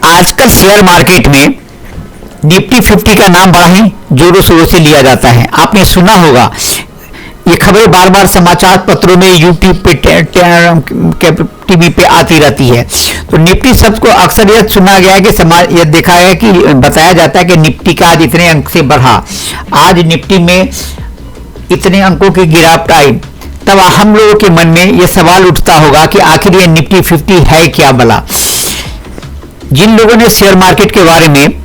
आजकल share market में Nifty 50 का नाम बड़ा ही जोरों शोरों से लिया जाता है। आपने सुना होगा, ये खबरें बार बार समाचार पत्रों में, यूट्यूब पे, टीवी पे आती रहती है। तो निफ्टी शब्द को अक्सर यह सुना गया है कि यह देखा है कि बताया जाता है कि निफ्टी का आज इतने अंक से बढ़ा, आज निफ्टी में इतने अंकों की गिरावट आई। तब हम लोगों के मन में यह सवाल उठता होगा कि आखिर ये निफ्टी 50 है क्या भला। जिन लोगों ने शेयर मार्केट के बारे में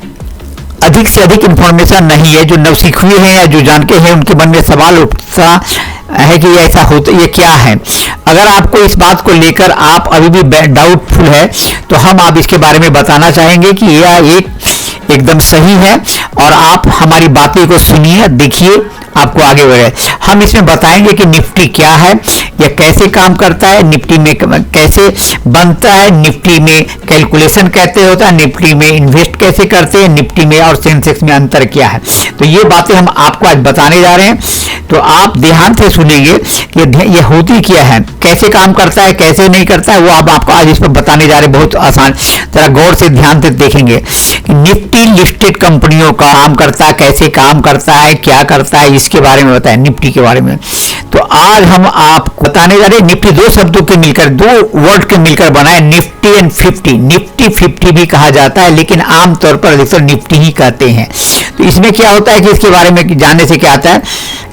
अधिक से अधिक इंफॉर्मेशन नहीं है, जो नवसीखुए हैं या जो जानते हैं, उनके मन में सवाल उठता है कि ऐसा होता, ये क्या है। अगर आपको इस बात को लेकर आप अभी भी डाउटफुल है तो हम आप इसके बारे में बताना चाहेंगे कि यह एकदम सही है, और आप हमारी बातें को सुनिए, देखिए, आपको आगे बढ़े। हम इसमें बताएंगे कि निफ्टी क्या है, यह कैसे काम करता है, निफ्टी में कैसे बनता है, निफ्टी में कैलकुलेशन कैसे होता है, निफ्टी में इन्वेस्ट कैसे करते हैं, निफ्टी में और सेंसेक्स में अंतर क्या है। तो ये बातें हम आपको आज बताने जा रहे हैं। तो आप ध्यान से सुनेंगे कि यह होती क्या है, कैसे काम करता है, कैसे नहीं करता है, वो आपको आज इस पर बताने जा रहे हैं। बहुत आसान, जरा गौर से ध्यान से देखेंगे कि निफ्टी लिस्टेड कंपनियों का काम करता है, कैसे काम करता है, क्या करता है, इसके बारे में बताया, निफ्टी के बारे में। तो आज हम आपको बताने जा रहे हैं। निफ्टी दो शब्दों के मिलकर, दो वर्ड के मिलकर बना है, निफ्टी एंड 50। निफ्टी 50 भी कहा जाता है, लेकिन आमतौर पर अधिकतर निफ्टी ही कहते हैं। तो इसमें क्या होता है कि इसके बारे में जानने से क्या आता है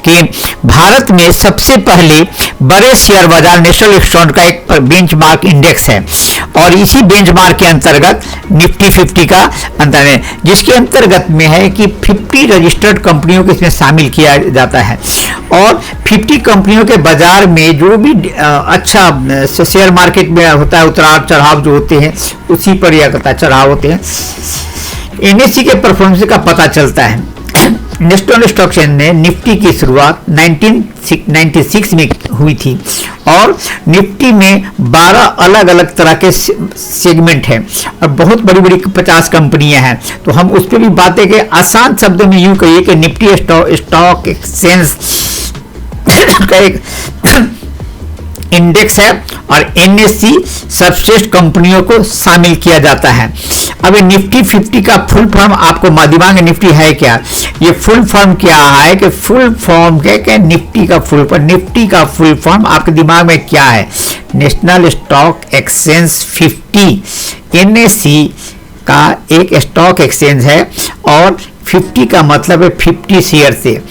कि भारत में सबसे पहले बड़े शेयर बाजार नेशनल स्टॉक का एक बेंचमार्क इंडेक्स है, और इसी बेंचमार्क के अंतर्गत निफ्टी 50 का अंतर है, जिसके अंतर्गत में है कि 50 रजिस्टर्ड कंपनियों को इसमें शामिल किया जाता है। और 50 कंपनियों के बाजार में जो भी अच्छा शेयर मार्केट में होता है, उतार चढ़ाव जो होते हैं, उसी पर यह करता चढ़ाव होते हैं, एनएससी के परफॉर्मेंस का पता चलता है। नेशनल स्टॉक एक्सचेंज ने निफ्टी की शुरुआत 1996 में हुई थी, और निफ्टी में 12 अलग अलग तरह के सेगमेंट हैं, और बहुत बड़ी बड़ी 50 कंपनियां हैं। तो हम उस पर भी बातें के आसान शब्दों में यूं कहिए कि निफ्टी स्टॉक एक्सचेंज का एक इंडेक्स है, और एनएससी सर्वश्रेष्ठ कंपनियों को शामिल किया जाता है। अब निफ्टी 50 का फुल फॉर्म आपको दिमाग में निफ्टी है क्या, ये फुल फॉर्म क्या है, कि फुल फॉर्म क्या निफ्टी का फुल फॉर्म, निफ्टी का फुल फॉर्म आपके दिमाग में क्या है, नेशनल स्टॉक एक्सचेंज 50। एनएससी का एक स्टॉक एक्सचेंज है, और 50 का मतलब है 50 शेयर से,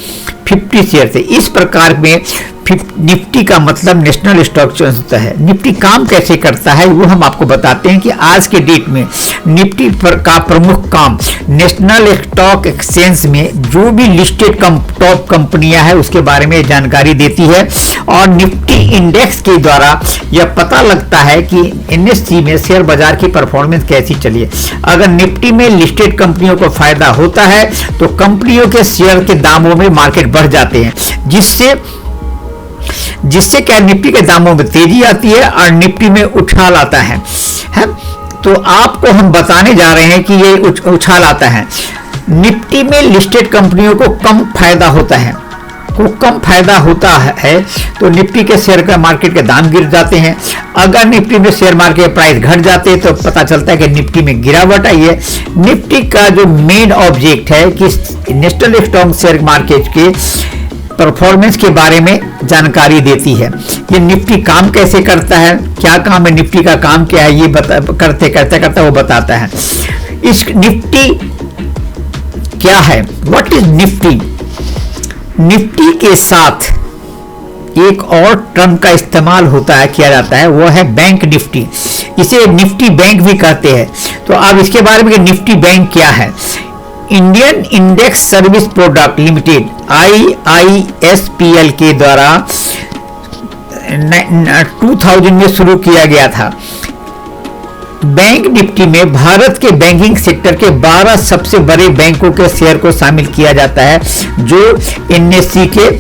50 शेयर से। इस प्रकार में निफ्टी का मतलब नेशनल स्टॉक एक्सचेंज होता है। निफ्टी काम कैसे करता है वो हम आपको बताते हैं कि आज के डेट में निफ्टी का प्रमुख काम नेशनल स्टॉक एक्सचेंज में जो भी लिस्टेड टॉप कंपनियां हैं उसके बारे में जानकारी देती है, और निफ्टी इंडेक्स के द्वारा यह पता लगता है कि एनएससी में शेयर बाजार की परफॉर्मेंस कैसी चली है। अगर निफ्टी में लिस्टेड कंपनियों को फायदा होता है तो कंपनियों के शेयर के दामों में मार्केट बढ़ जाते हैं, जिससे क्या निफ्टी के दामों में तेजी आती है और निफ्टी में उछाल आता है। तो आपको हम बताने जा रहे हैं कि ये उछाल आता है। निफ्टी में लिस्टेड कंपनियों को कम फायदा होता है, तो निफ्टी के शेयर का मार्केट के दाम गिर जाते हैं। अगर निफ्टी में शेयर मार्केट प्राइस घट जाते हैं तो पता चलता है कि निफ्टी में गिरावट आई है। निफ्टी का जो मेन ऑब्जेक्ट है कि नेशनल स्टॉक शेयर मार्केट के परफॉर्मेंस के बारे में जानकारी देती है। ये निफ्टी काम कैसे करता है, क्या काम है, निफ्टी का काम क्या है, ये करते वो बताता है। इस निफ्टी क्या है, व्हाट इज निफ्टी। निफ्टी के साथ एक और टर्म का इस्तेमाल किया जाता है, वो है बैंक निफ्टी। इसे निफ्टी बैंक भी कहते हैं। तो अब इसके बारे में निफ्टी बैंक क्या है। Indian index service product limited IISPL के द्वारा 2000 में शुरू किया गया था। बैंक निफ्टी में भारत के बैंकिंग सेक्टर के 12 सबसे बड़े बैंकों के शेयर को शामिल किया जाता है, जो एनएससी के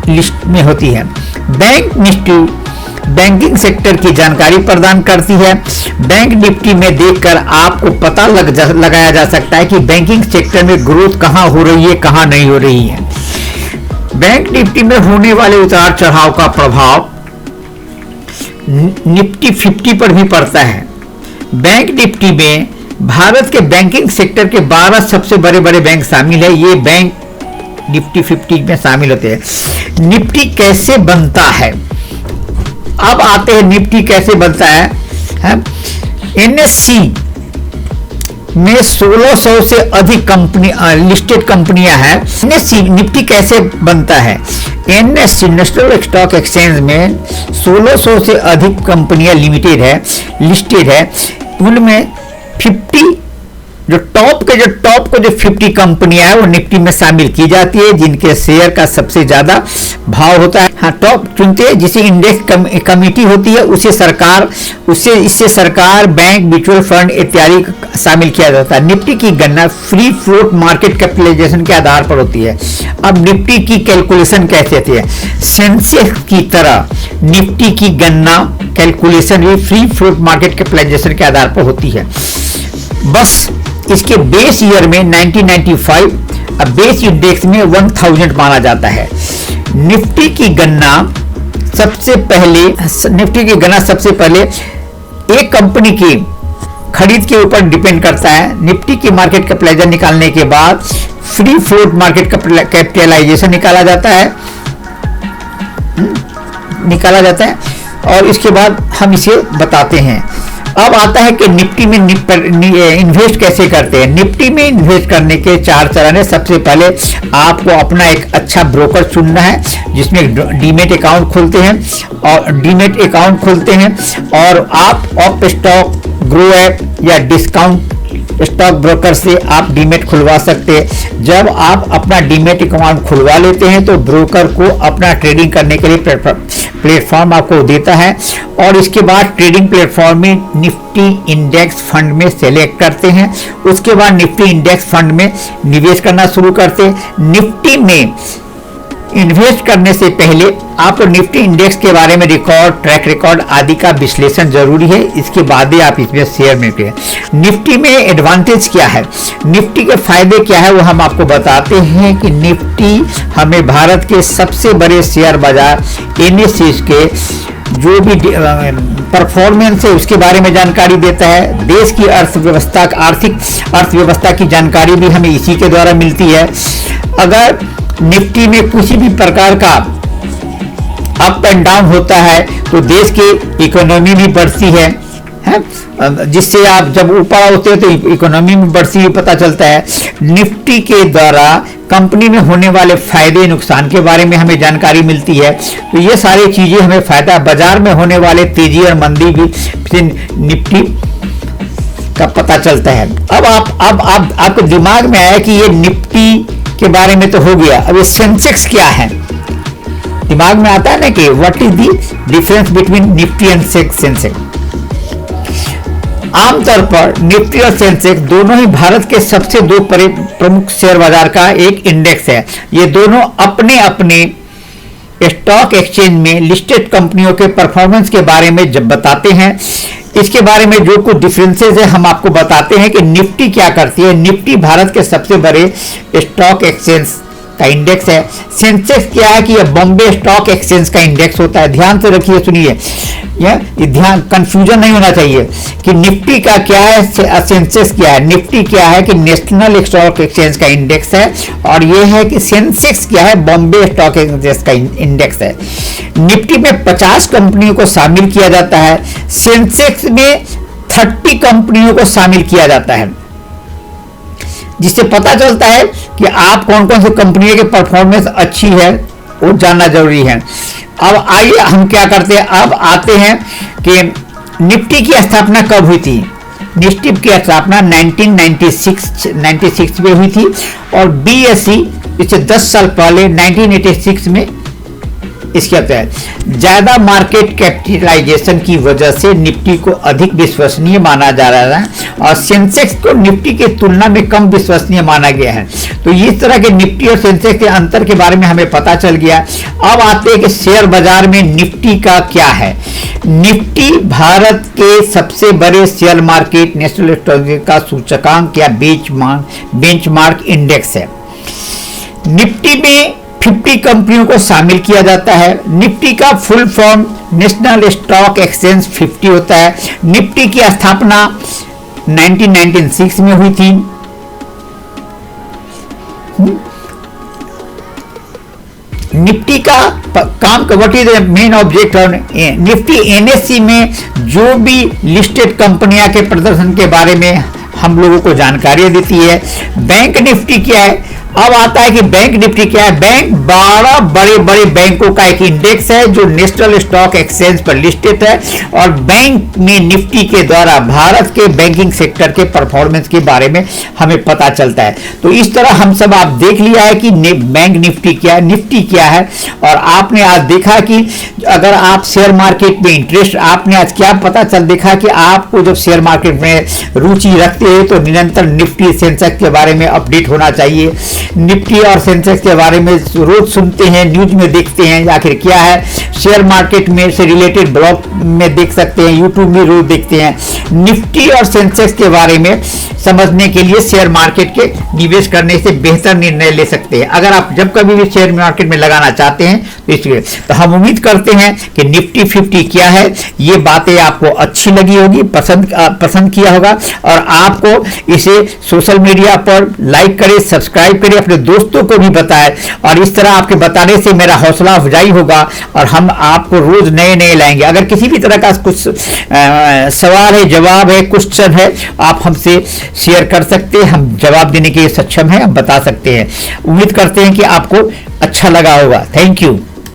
लिस्ट में होती है। बैंक निफ्टी बैंकिंग सेक्टर की जानकारी प्रदान करती है। बैंक निफ्टी में देखकर आपको पता लगाया जा सकता है कि बैंकिंग सेक्टर में ग्रोथ कहां हो रही है, कहां नहीं हो रही है। बैंक निफ्टी में होने वाले उतार चढ़ाव का प्रभाव निफ्टी 50 पर भी पड़ता है। बैंक निफ्टी में भारत के बैंकिंग सेक्टर के 12 सबसे बड़े बड़े बैंक शामिल है। ये बैंक निफ्टी 50 में शामिल होते हैं। निफ्टी कैसे बनता है, अब आते हैं निफ्टी कैसे बनता है। एनएससी में 1600 से अधिक कंपनी लिस्टेड कंपनियां हैं। एनएससी निफ्टी कैसे बनता है, एनएससी नेशनल स्टॉक एक्सचेंज में 1600 से अधिक कंपनियां लिस्टेड है। उनमें 50 जो टॉप को जो 50 कंपनियां हैं वो निफ्टी में शामिल की जाती है, जिनके शेयर का सबसे ज्यादा भाव होता है। हाँ, टॉप चुनते हैं, जिसे इंडेक्स कमेटी होती है, इससे सरकार, बैंक, म्यूचुअल फंड इत्यादि शामिल किया जाता है। निफ्टी की गणना फ्री फ्लोट मार्केट कैपिटलाइजेशन के आधार पर होती है। अब निफ्टी की कैलकुलेशन कैसे होती है, सेंसेक्स की तरह निफ्टी की गणना कैलकुलेशन भी फ्री फ्लोट मार्केट कैपिटलाइजेशन के आधार पर होती है। बस इसके बेस ईयर में 1995, अब बेस इंडेक्स में 1000 माना जाता है। निफ्टी की गणना सबसे पहले एक कंपनी की खरीद के ऊपर डिपेंड करता है। निफ्टी की मार्केट कैपिटलाइजेशन निकालने के बाद फ्री फ्लोट मार्केट कैपिटलाइजेशन निकाला जाता है और इसके बाद हम इसे बताते हैं। अब आता है कि निफ्टी में इन्वेस्ट कैसे करते हैं। निफ्टी में इन्वेस्ट करने के 4 चरण है। सबसे पहले आपको अपना एक अच्छा ब्रोकर चुनना है, जिसमें डीमेट अकाउंट खोलते हैं और आप ऑफ स्टॉक, ग्रो ऐप या डिस्काउंट स्टॉक ब्रोकर से आप डीमेट खुलवा सकते हैं। जब आप अपना डीमेट अकाउंट खुलवा लेते हैं तो ब्रोकर को अपना ट्रेडिंग करने के लिए प्लेटफॉर्म आपको देता है और इसके बाद ट्रेडिंग प्लेटफॉर्म में निफ्टी इंडेक्स फंड में सेलेक्ट करते हैं। उसके बाद निफ्टी इंडेक्स फंड में निवेश करना शुरू करते हैं। निफ्टी में इन्वेस्ट करने से पहले आपको निफ्टी इंडेक्स के बारे में ट्रैक रिकॉर्ड आदि का विश्लेषण जरूरी है। इसके बाद ही आप इसमें शेयर में करें। निफ्टी में एडवांटेज क्या है, निफ्टी के फायदे क्या है, वो हम आपको बताते हैं कि निफ्टी हमें भारत के सबसे बड़े शेयर बाजार एनएससी के जो भी परफॉर्मेंस है उसके बारे में जानकारी देता है। देश की आर्थिक अर्थव्यवस्था की जानकारी भी हमें इसी के द्वारा मिलती है। अगर निफ्टी में किसी भी प्रकार का अप एंड डाउन होता है तो देश की इकोनॉमी भी बढ़ती है, जिससे आप जब ऊपर होते हैं तो इकोनॉमी में बढ़ती हुई पता चलता है। निफ्टी के द्वारा कंपनी में होने वाले फायदे नुकसान के बारे में हमें जानकारी मिलती है। तो ये सारी चीजें हमें फायदा, बाजार में होने वाले तेजी और मंदी भी निफ्टी का पता चलता है। अब आपको दिमाग में आया कि ये निफ्टी के बारे में तो हो गया, अब ये सेंसेक्स क्या है, दिमाग में आता है ना कि what is the difference between Nifty and Sensex. आमतौर पर निफ्टी और सेंसेक्स दोनों ही भारत के सबसे दो प्रमुख शेयर बाजार का एक इंडेक्स है। ये दोनों अपने अपने स्टॉक एक्सचेंज में लिस्टेड कंपनियों के परफॉर्मेंस के बारे में जब बताते हैं, इसके बारे में जो कुछ डिफरेंसेस है हम आपको बताते हैं कि निफ्टी क्या करती है। निफ्टी भारत के सबसे बड़े स्टॉक एक्सचेंज का इंडेक्स है। सेंसेक्स क्या है कि यह बॉम्बे स्टॉक एक्सचेंज का इंडेक्स होता है। ध्यान से रखिए, सुनिए, ये ध्यान कंफ्यूजन नहीं होना चाहिए कि निफ्टी का क्या है, सेंसेक्स क्या है। निफ्टी क्या है कि नेशनल स्टॉक एक्सचेंज का इंडेक्स है और ये है कि सेंसेक्स क्या है, बॉम्बे स्टॉक एक्सचेंज का इंडेक्स है। निफ्टी में 50 कंपनियों को शामिल किया जाता है, सेंसेक्स में 30 कंपनियों को शामिल किया जाता है, जिससे पता चलता है कि आप कौन कौन सी कंपनी की परफॉर्मेंस अच्छी है वो जानना जरूरी है। अब आइए हम क्या करते हैं, अब आते हैं कि निफ्टी की स्थापना कब हुई थी। निफ्टी की स्थापना 1996 में हुई थी और बीएसई इससे 10 साल पहले 1986 में इसके तहत ज्यादा मार्केट कैपिटलाइजेशन की वजह से निफ्टी को अधिक विश्वसनीय माना जा रहा है और सेंसेक्स को निफ्टी की तुलना में कम विश्वसनीय माना गया है। तो इस तरह के निफ्टी और सेंसेक्स के अंतर के बारे में हमें पता चल गया। अब आते हैं कि शेयर बाजार में निफ्टी का क्या है। निफ्टी भारत के सबसे बड़े शेयर मार्केट नेशनल स्टॉक का सूचकांक या बेंचमार्क इंडेक्स है। निफ्टी में 50 कंपनियों को शामिल किया जाता है। निफ्टी का full form national stock exchange 50 होता है। निफ्टी की स्थापना 1996 में हुई थी। निफ्टी का काम का what is main object on Nifty, NSC में जो भी लिस्टेड कंपनियां के प्रदर्शन के बारे में हम लोगों को जानकारी देती है। बैंक निफ्टी क्या है, अब आता है कि बैंक निफ्टी क्या है। बैंक 12 बड़े बड़े बैंकों का एक इंडेक्स है जो नेशनल स्टॉक एक्सचेंज पर लिस्टेड है, और बैंक में निफ्टी के द्वारा भारत के बैंकिंग सेक्टर के परफॉर्मेंस के बारे में हमें पता चलता है। तो इस तरह हम सब आप देख लिया है कि बैंक निफ्टी क्या है, निफ्टी क्या है, और आपने आज देखा कि अगर आप शेयर मार्केट में इंटरेस्ट, आपने आज क्या पता चल देखा कि आपको जब शेयर मार्केट में रुचि रखते हैं तो निरंतर निफ्टी सेंसेक्स के बारे में अपडेट होना चाहिए। निफ्टी और सेंसेक्स के बारे में रोज सुनते हैं, न्यूज में देखते हैं आखिर क्या है, शेयर मार्केट में से रिलेटेड ब्लॉग में देख सकते हैं, यूट्यूब में रोज देखते हैं। निफ्टी और सेंसेक्स के बारे में समझने के लिए शेयर मार्केट के निवेश करने से बेहतर निर्णय ले सकते हैं अगर आप जब कभी भी शेयर मार्केट में लगाना चाहते हैं तो इसलिए। तो हम उम्मीद करते हैं कि निफ्टी 50 क्या है, ये बातें आपको अच्छी लगी होगी, पसंद किया होगा, और आपको इसे सोशल मीडिया पर लाइक करें, सब्सक्राइब करें, अपने दोस्तों को भी बताएं, और इस तरह आपके बताने से मेरा हौसला अफजाई होगा और हम आपको रोज नए लाएंगे। अगर किसी भी तरह का कुछ सवाल है, जवाब है, क्वेश्चन है, आप हमसे शेयर कर सकते हैं, हम जवाब देने के लिए सक्षम हैं, हम बता सकते हैं। उम्मीद करते हैं कि आपको अच्छा लगा होगा। Thank you.